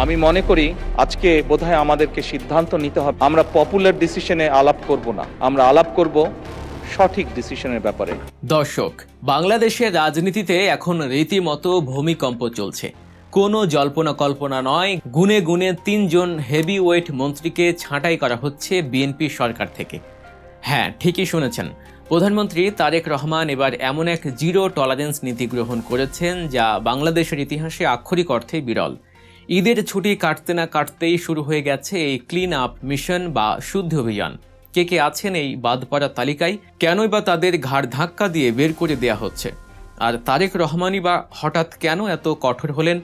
আমি মনে করি আজকে বোধহয় আমাদেরকে সিদ্ধান্ত নিতে হবে, আমরা পপুলার ডিসিশনে আলাপ করব না, আমরা আলাপ করব সঠিক ডিসিশনের ব্যাপারে। দর্শক, বাংলাদেশের রাজনীতিতে এখন রীতিমতো ভূমিকম্প চলছে। কোনো জল্পনা কল্পনা নয়, গুনে গুনে 3 জন হেভি ওয়েট মন্ত্রীকে ছাঁটাই করা হচ্ছে বিএনপি সরকার থেকে। হ্যাঁ, ঠিকই শুনেছেন, প্রধানমন্ত্রী তারেক রহমান এবার এমন এক জিরো টলারেন্স নীতি গ্রহণ করেছেন যা বাংলাদেশের ইতিহাসে আক্ষরিক অর্থেই বিরল। ঈদের ছুটি কাটতে না কাটতেই শুরু হয়ে গেছে এই ক্লিন আপ মিশন বা শুদ্ধি অভিযান। কে কে আছেন এই বাদ পড়া তালিকায়, কেনই বা তাদের ঘাড় ধাক্কা দিয়ে বের করে দেয়া হচ্ছে, আর তারেক রহমানই বা হঠাৎ কেন এত কঠোর হলেন?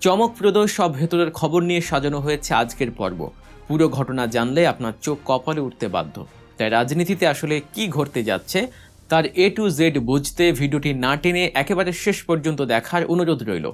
চমকপ্রদ সব ভেতরের খবর নিয়ে সাজানো হয়েছে আজকের পর্ব। পুরো ঘটনা জানলে আপনার চোখ কপালে উঠতে বাধ্য। তাই রাজনীতিতে আসলে কি ঘটতে যাচ্ছে তার A to Z বুঝতে ভিডিওটি না টেনে একেবারে শেষ পর্যন্ত দেখার অনুরোধ রইল।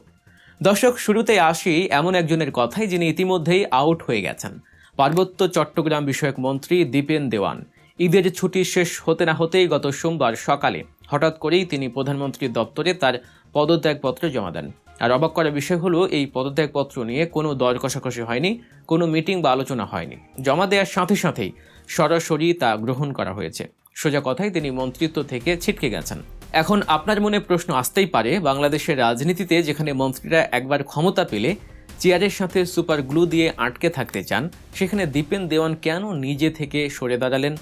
দর্শক, শুরুতে আসি এমন একজনের কথাই যিনি ইতিমধ্যেই আউট হয়ে গেছেন। পার্বত্য চট্টগ্রাম বিষয়ক মন্ত্রী দীপেন দেওয়ান ঈদের ছুটি শেষ হতে না হতেই গত সোমবার সকালে হঠাৎ করেই তিনি প্রধানমন্ত্রীর দপ্তরে তার পদত্যাগপত্র জমা দেন। আর অবাক করার বিষয় হলো, এই পদত্যাগপত্র নিয়ে কোনো দর কষাকষি হয়নি, কোনো মিটিং বা আলোচনা হয়নি। জমা দেওয়ার সাথে সাথেই সরাসরি তা গ্রহণ করা হয়েছে। সোজা কথায় তিনি মন্ত্রিত্ব থেকে ছিটকে গেছেন। এখন আপনার মনে প্রশ্ন আসতেই পারে, বাংলাদেশের রাজনীতিতে যেখানে মন্ত্রীরা একবার ক্ষমতা পেলে চেয়ারের সাথে সুপার গ্লু দিয়ে আটকে থাকতে চান, সেখানে দীপেন দেওয়ান কেন নিজে থেকে সরে দাঁড়ালেন?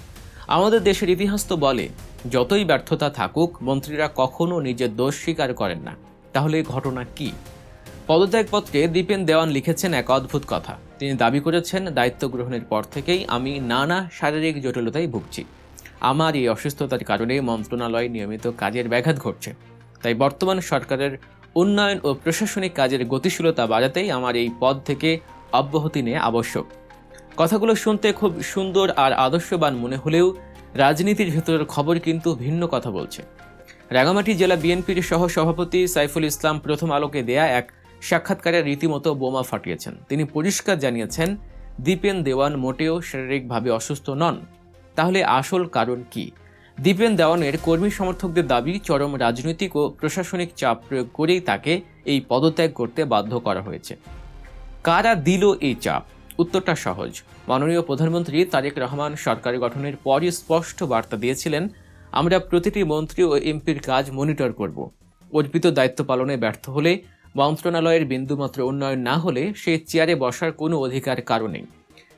আমাদের দেশের ইতিহাস তো বলে, যতই ব্যর্থতা থাকুক মন্ত্রীরা কখনো নিজের দোষ স্বীকার করেন না। তাহলে ঘটনা কি? পদত্যাগপত্রে দীপেন দেওয়ান লিখেছেন এক অদ্ভুত কথা। তিনি দাবি করেছেন, দায়িত্ব গ্রহণের পর থেকেই আমি নানা শারীরিক জটিলতায় ভুগছি। আমার এই অসুস্থতার কারণে মন্ত্রণালয়ে নিয়মিত কাজের ব্যাঘাত ঘটছে। তাই বর্তমান সরকারের উন্নয়ন ও প্রশাসনিক কাজের গতিশীলতা বাড়াতেই আমার এই পদ থেকে অব্যাহতি নেওয়া আবশ্যক। কথাগুলো শুনতে খুব সুন্দর আর আদর্শবান মনে হলেও রাজনীতির ভেতরের খবর কিন্তু ভিন্ন কথা বলছে। রাঙামাটি জেলা বিএনপির সহ সভাপতি সাইফুল ইসলাম প্রথম আলোকে দেয়া এক সাক্ষাৎকারে রীতিমতো বোমা ফাটিয়েছেন। তিনি পরিষ্কার জানিয়েছেন, দীপেন দেওয়ান মোটেও শারীরিকভাবে অসুস্থ নন। তাহলে আসল কারণ কি? দীপেন দেওয়ানের কর্মী সমর্থকদের দাবি, চরম রাজনৈতিক ও প্রশাসনিক চাপ প্রয়োগ করেই তাকে এই পদত্যাগ করতে বাধ্য করা হয়েছে। কারা দিল এই চাপ? উত্তরটা সহজ। মাননীয় প্রধানমন্ত্রী তারেক রহমান সরকার গঠনের পরই স্পষ্ট বার্তা দিয়েছিলেন, আমরা প্রতিটি মন্ত্রী ও এমপির কাজ মনিটর করব। অর্পিত দায়িত্ব পালনে ব্যর্থ হলে, মন্ত্রণালয়ের বিন্দুমাত্র উন্নয়ন না হলে সেই চেয়ারে বসার কোনো অধিকার কারো নেই।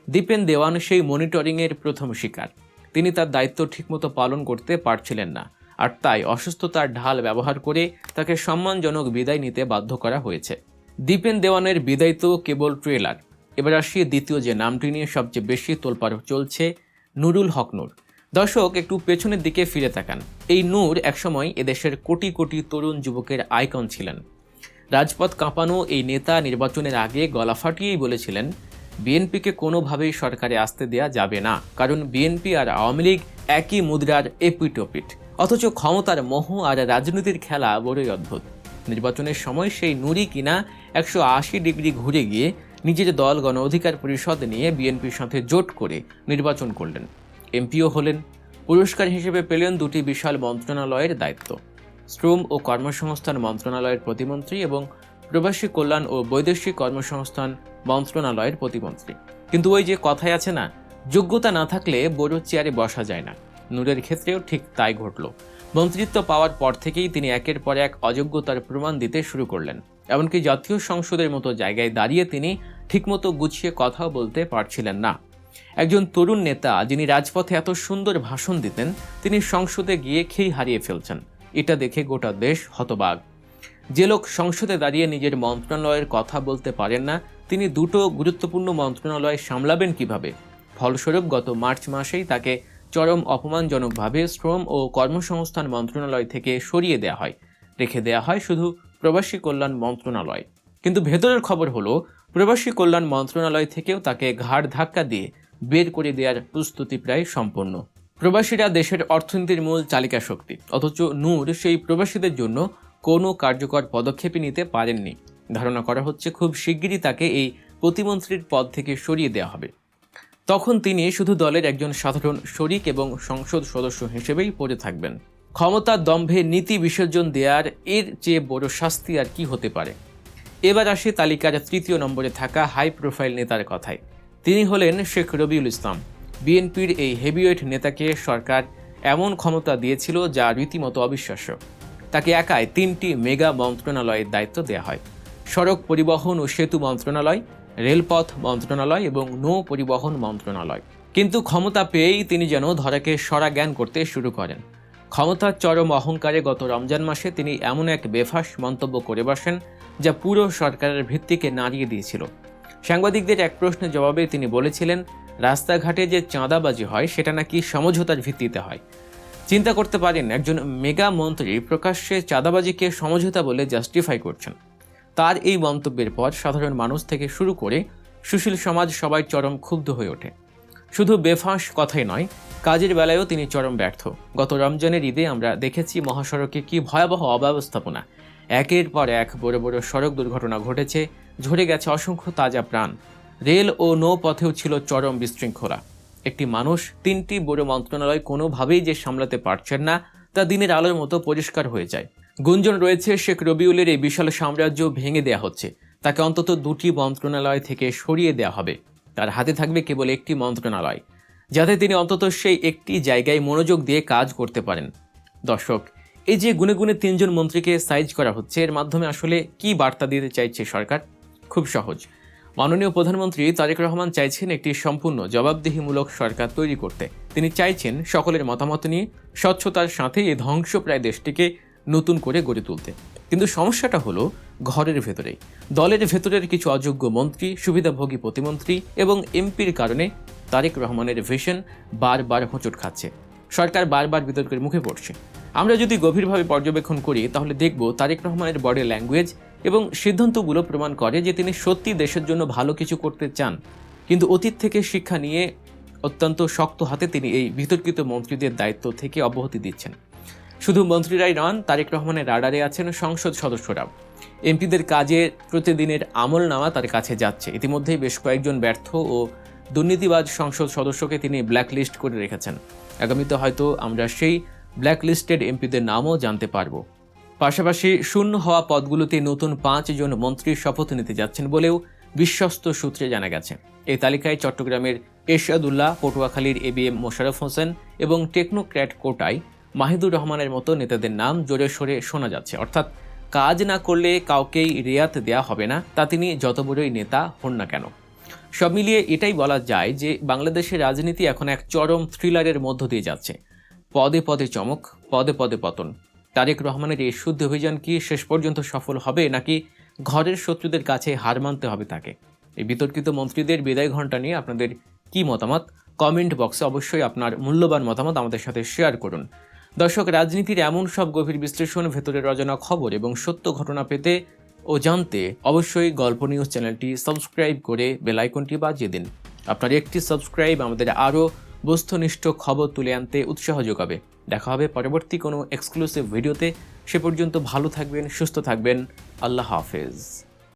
দীপেন দেওয়ান সেই মনিটরিংয়ের প্রথম শিকার। তিনি তার দায়িত্ব ঠিকমতো পালন করতে পারছিলেন না, আর তাই অসুস্থতার ঢাল ব্যবহার করে তাকে সম্মানজনক বিদায় নিতে বাধ্য করা হয়েছে। দীপেন দেওয়ানের বিদায় তো কেবল ট্রেলার। এবার আসি দ্বিতীয় যে নামটি নিয়ে সবচেয়ে বেশি তোলপাড় চলছে, নুরুল হক নূর। দর্শক, একটু পেছনের দিকে ফিরে তাকান। এই নূর একসময় এদেশের কোটি কোটি তরুণ যুবকের আইকন ছিলেন। রাজপথ কাঁপানো এই নেতা নির্বাচনের আগে গলা ফাটিয়েই বলেছিলেন, বিএনপিকে কোনোভাবেই সরকারে আসতে দেয়া যাবে না, কারণ বিএনপি আর আওয়ামী লীগ একই মুদ্রার এপিটোপিট। অথচ ক্ষমতার মোহ আর রাজনীতির খেলা বড়ই অদ্ভুত। নির্বাচনের সময় সেই নূরই কিনা 180 ডিগ্রি ঘুরে গিয়ে নিজের দল গণ অধিকার পরিষদ নিয়ে বিএনপির সাথে জোট করে নির্বাচন করলেন, এমপিও হলেন। পুরস্কার হিসেবে পেলেন 2টি বিশাল মন্ত্রণালয়ের দায়িত্ব, শ্রম ও কর্মসংস্থান মন্ত্রণালয়ের প্রতিমন্ত্রী এবং প্রবাসী কল্যাণ ও বৈদেশিক কর্মসংস্থান মন্ত্রণালয়ের প্রতিমন্ত্রী। কিন্তু ওই যে কথাই আছে না, যোগ্যতা না থাকলে বড় চেয়ারে বসা যায় না। নূরের ক্ষেত্রেও ঠিক তাই ঘটল। মন্ত্রিত্ব পাওয়ার পর থেকেই তিনি একের পর এক অযোগ্যতার প্রমাণ দিতে শুরু করলেন। এমনকি জাতীয় সংসদের মতো জায়গায় দাঁড়িয়ে তিনি ঠিকমতো গুছিয়ে কথাও বলতে পারছিলেন না। একজন তরুণ নেতা যিনি রাজপথে এত সুন্দর ভাষণ দিতেন, তিনি সংসদে গিয়ে খেই হারিয়ে ফেলছেন। এটা দেখে গোটা দেশ হতবাক। যে লোক সংসদে দাঁড়িয়ে নিজের মন্ত্রণালয়ের কথা বলতে পারেন না, তিনি 2টো গুরুত্বপূর্ণ মন্ত্রণালয় সামলাবেন কিভাবে? ফলস্বরূপ গত মার্চ মাসেই তাকে চরম অপমানজনকভাবে শ্রম ও কর্মসংস্থান মন্ত্রণালয় থেকে সরিয়ে দেওয়া হয়, রেখে দেওয়া হয় শুধু প্রবাসী কল্যাণ মন্ত্রণালয়। কিন্তু ভেতরের খবর হলো, প্রবাসী কল্যাণ মন্ত্রণালয় থেকেও তাকে ঘাড় ধাক্কা দিয়ে বের করে দেওয়ার প্রস্তুতি প্রায় সম্পন্ন। প্রবাসীরা দেশের অর্থনীতির মূল চালিকা শক্তি, অথচ নূর সেই প্রবাসীদের জন্য কোনো কার্যকর পদক্ষেপই নিতে পারেননি। ধারণা করা হচ্ছে খুব শিগগিরই তাকে এই প্রতিমন্ত্রীর পদ থেকে সরিয়ে দেওয়া হবে। তখন তিনি শুধু দলের একজন সাধারণ শরিক এবং সংসদ সদস্য হিসেবেই পড়ে থাকবেন। ক্ষমতার দম্ভে নীতি বিসর্জন দেওয়ার এর চেয়ে বড় শাস্তি আর কি হতে পারে? এবার আসি তালিকার তৃতীয় নম্বরে থাকা হাই প্রোফাইল নেতার কথায়। তিনি হলেন শেখ রবিউল ইসলাম। বিএনপির এই হেভিওয়েট নেতাকে সরকার এমন ক্ষমতা দিয়েছিল যা রীতিমতো অবিশ্বাস্য। তাকে একাই 3টি মেগা মন্ত্রণালয়ের দায়িত্ব দেওয়া হয়: সড়ক পরিবহন ও সেতু মন্ত্রণালয়, রেলপথ মন্ত্রণালয় এবং নৌ পরিবহন মন্ত্রণালয়। কিন্তু ক্ষমতা পেয়েই তিনি যেন ধরাকে সরা জ্ঞান করতে শুরু করেন। ক্ষমতার চরম অহংকারে গত রমজান মাসে তিনি এমন এক বেফাঁস মন্তব্য করে বসেন যা পুরো সরকারের ভিত্তিকে নাড়িয়ে দিয়েছিল। সাংবাদিকদের এক প্রশ্নের জবাবে তিনি বলেছিলেন, রাস্তাঘাটে যে চাঁদাবাজি হয় সেটা নাকি সমঝোতার ভিত্তিতে হয়। চিন্তা করতে পারেন, একজন মেগা মন্ত্রী প্রকাশ্যে চাঁদাবাজিকে সমঝোতা বলে জাস্টিফাই করছেন। তার এই মন্তব্যের পর সাধারণ মানুষ থেকে শুরু করে সুশীল সমাজ সবাই চরম ক্ষুব্ধ হয়ে ওঠে। শুধু বেফাঁস কথাই নয়, কাজের বেলায়ও তিনি চরম ব্যর্থ। গত রমজানের ঈদে আমরা দেখেছি মহাসড়কে কি ভয়াবহ অব্যবস্থাপনা। একের পর এক বড় বড় সড়ক দুর্ঘটনা ঘটেছে, ঝরে গেছে অসংখ্য তাজা প্রাণ। রেল ও নৌ পথেও ছিল চরম বিশৃঙ্খলা। একটি মানুষ 3টি বড় মন্ত্রণালয় কোনোভাবেই যে সামলাতে পারছেন না তা দিনের আলোর মতো পরিষ্কার হয়ে যায়। গুঞ্জন রয়েছে শেখ রবিউলের এই বিশাল সাম্রাজ্য ভেঙে দেয়া হচ্ছে। তাকে অন্তত 2টি মন্ত্রণালয় থেকে সরিয়ে দেওয়া হবে। তার হাতে থাকবে কেবল একটি মন্ত্রণালয়, যাতে তিনি অন্তত সেই একটি জায়গায় মনোযোগ দিয়ে কাজ করতে পারেন। দর্শক, এই যে গুনে গুনে 3জন মন্ত্রীকে সাইজ করা হচ্ছে, এর মাধ্যমে আসলে কি বার্তা দিতে চাইছে সরকার? খুব সহজ। মাননীয় প্রধানমন্ত্রী তারেক রহমান চাইছেন একটি সম্পূর্ণ জবাবদিহিমূলক সরকার তৈরি করতে। তিনি চাইছেন সকলের মতামত নিয়ে স্বচ্ছতার সাথে এই ধ্বংসপ্রায় দেশটিকে নতুন করে গড়ে তুলতে। কিন্তু সমস্যাটা হলো ঘরের ভেতরেই। দলের ভেতরের কিছু অযোগ্য মন্ত্রী, সুবিধাভোগী প্রতিমন্ত্রী এবং এমপির কারণে তারেক রহমানের ভিশন বারবার হোঁচট খাচ্ছে। সরকার বারবার বিতর্কের মুখে পড়ছে। আমরা যদি গভীরভাবে পর্যবেক্ষণ করি তাহলে দেখব তারেক রহমানের বডি ল্যাঙ্গুয়েজ এবং সিদ্ধান্তগুলো প্রমাণ করে যে তিনি সত্যি দেশের জন্য ভালো কিছু করতে চান। কিন্তু অতীত থেকে শিক্ষা নিয়ে অত্যন্ত শক্ত হাতে তিনি এই বিতর্কিত মন্ত্রীদের দায়িত্ব থেকে অব্যাহতি দিচ্ছেন। শুধু মন্ত্রীরাই নন, তারেক রহমানের রাডারে আছেন সংসদ সদস্যরাও। এমপিদের কাজে প্রতিদিনের আমলনামা তার কাছে যাচ্ছে। ইতিমধ্যেই বেশ কয়েকজন ব্যর্থ ও দুর্নীতিবাজ সংসদ সদস্যকে তিনি ব্ল্যাকলিস্ট করে রেখেছেন। আগামীতে হয়তো আমরা সেই ব্ল্যাকলিস্টেড এমপিদের নামও জানতে পারব। পাশাপাশি শূন্য হওয়া পদগুলোতে নতুন 5 জন মন্ত্রী শপথ নিতে যাচ্ছেন বলেও বিশ্বস্ত সূত্রে জানা গেছে। এই তালিকায় চট্টগ্রামের এরশাদুল্লাহ, পটুয়াখালীর এবিএম মোশাররফ হোসেন এবং টেকনোক্র্যাট কোটায় মাহিদুর রহমানের মতো নেতাদের নাম জোরে সোরে শোনা যাচ্ছে। অর্থাৎ কাজ না করলে কাউকেই রেয়াত দেয়া হবে না, তা তিনি যত বড়ই নেতা হন না কেন। সব মিলিয়ে এটাই বলা যায় যে বাংলাদেশের রাজনীতি এখন এক চরম থ্রিলারের মধ্য দিয়ে যাচ্ছে। পদে পদে চমক, পদে পদে পতন। তারেক রহমানের এই শুদ্ধ অভিযান কি শেষ পর্যন্ত সফল হবে, নাকি ঘরের শত্রুদের কাছে হার মানতে হবে তাকে? এই বিতর্কিত মন্ত্রীদের বিদায় ঘণ্টা নিয়ে আপনাদের কি মতামত? কমেন্ট বক্সে অবশ্যই আপনার মূল্যবান মতামত আমাদের সাথে শেয়ার করুন। দর্শক, রাজনীতির এমন সব গভীর বিশ্লেষণ, ভেতরের অজানা খবর এবং সত্য ঘটনা পেতে ও জানতে অবশ্যই গল্প নিউজ চ্যানেলটি সাবস্ক্রাইব করে বেল আইকনটি বাজিয়ে দিন। আপনার একটি সাবস্ক্রাইব আমাদের আরও বস্তুনিষ্ঠ খবর তুলে আনতে উৎসাহ যোগাবে। দেখা হবে পরবর্তী কোনো এক্সক্লুসিভ ভিডিওতে। সে পর্যন্ত ভালো থাকবেন, সুস্থ থাকবেন। আল্লাহ হাফেজ।